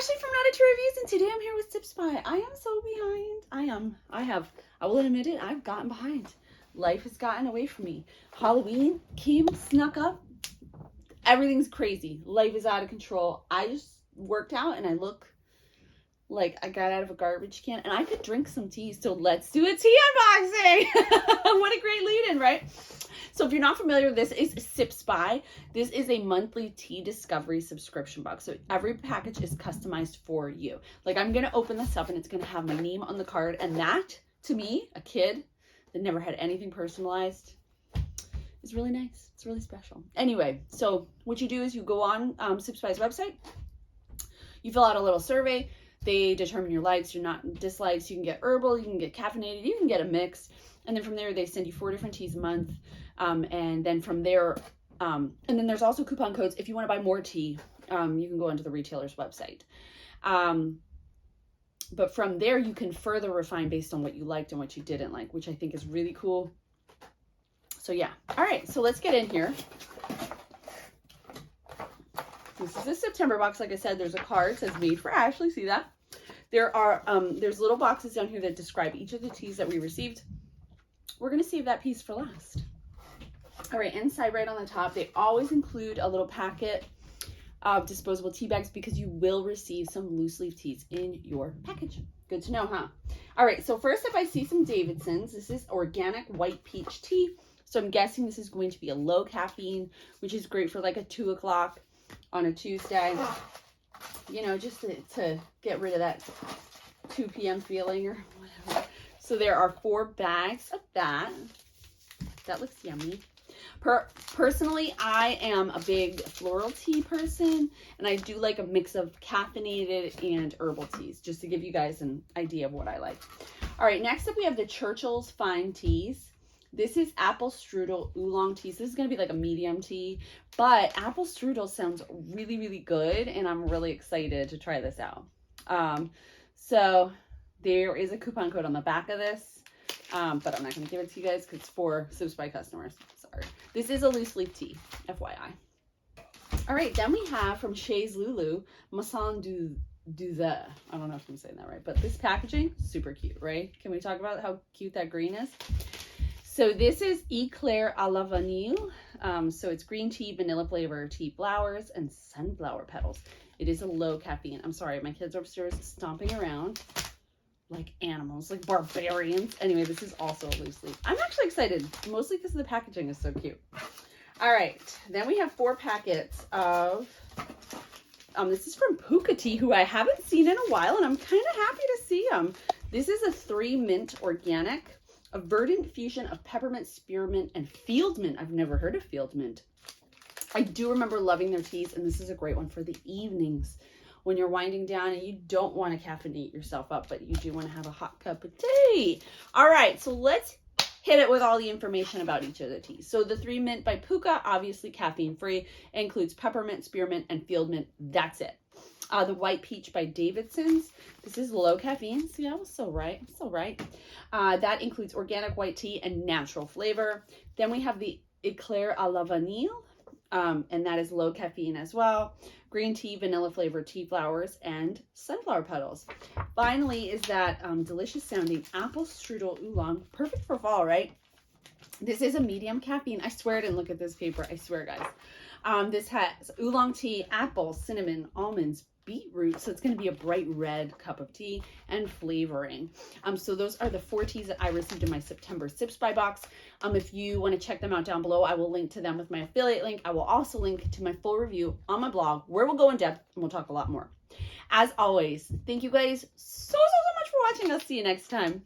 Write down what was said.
Ashley from Not a True Reviews, and today I'm here with Sip Spy. I am so behind. I will admit it, I've gotten behind. Life has gotten away from me. Halloween snuck up. Everything's crazy. Life is out of control. I just worked out and I look like I got out of a garbage can and I could drink some tea. So let's do a tea unboxing. What a great lead-in, right? So if you're not familiar, this is Sip Spy. This is a monthly tea discovery subscription box. So every package is customized for you. Like, I'm going to open this up and it's going to have my name on the card. And that, to me, a kid that never had anything personalized, is really nice. It's really special. Anyway, so what you do is you go on Sip Spy's website. You fill out a little survey. They determine your likes, your not dislikes. You can get herbal, you can get caffeinated, you can get a mix. And then from there, they send you 4 different teas a month. And then from there, and then there's also coupon codes. If you want to buy more tea, you can go onto the retailer's website. But from there, you can further refine based on what you liked and what you didn't like, which I think is really cool. So yeah. All right, so let's get in here. This is a September box. Like I said, there's a card. It says made for Ashley. See that? There are, there's little boxes down here that describe each of the teas that we received. We're going to save that piece for last. All right, inside right on the top, they always include a little packet of disposable tea bags because you will receive some loose leaf teas in your package. Good to know, huh? All right, so first up, I see some Davidson's. This is organic white peach tea. So I'm guessing this is going to be a low caffeine, which is great for like a 2 o'clock on a Tuesday. You know, just to get rid of that 2 p.m. feeling or whatever. So there are 4 bags of that. That looks yummy. Personally, I am a big floral tea person, and I do like a mix of caffeinated and herbal teas, just to give you guys an idea of what I like. All right, next up we have the Churchill's Fine Teas. This is apple strudel oolong tea. So this is going to be like a medium tea, but apple strudel sounds really, really good, and I'm really excited to try this out. So there is a coupon code on the back of this, but I'm not going to give it to you guys because it's for Sip Spy customers. Sorry. This is a loose leaf tea, FYI. All right, then we have from Chez Lulu, Maison du the. I don't know if I'm saying that right, but this packaging, super cute, right? Can we talk about how cute that green is? So this is Eclair à la Vanille. So it's green tea, vanilla flavor, tea flowers, and sunflower petals. It is a low caffeine. I'm sorry, my kids are upstairs stomping around like animals, like barbarians. Anyway, this is also a loose leaf. I'm actually excited, mostly because the packaging is so cute. All right, then we have 4 packets of, this is from Puka Tea, who I haven't seen in a while, and I'm kind of happy to see them. This is a 3 mint organic, a verdant fusion of peppermint, spearmint, and field mint. I've never heard of field mint. I do remember loving their teas, and this is a great one for the evenings when you're winding down and you don't want to caffeinate yourself up, but you do want to have a hot cup of tea. All right, so let's hit it with all the information about each of the teas. So the 3 mint by Puka, obviously caffeine-free, includes peppermint, spearmint, and field mint. That's it. The white peach by Davidson's. This is low caffeine. See, I was so right. I'm so right. That includes organic white tea and natural flavor. Then we have the Eclair à la Vanille, and that is low caffeine as well. Green tea, vanilla flavor, tea flowers, and sunflower petals. Finally is that delicious sounding apple strudel oolong. Perfect for fall, right? This is a medium caffeine. I swear I didn't look at this paper. I swear, guys. This has oolong tea, apple, cinnamon, almonds, beetroot. So it's going to be a bright red cup of tea and flavoring. So those are the 4 teas that I received in my September Sip Spy box. If you want to check them out down below, I will link to them with my affiliate link. I will also link to my full review on my blog where we'll go in depth and we'll talk a lot more. As always, thank you guys so much for watching. I'll see you next time.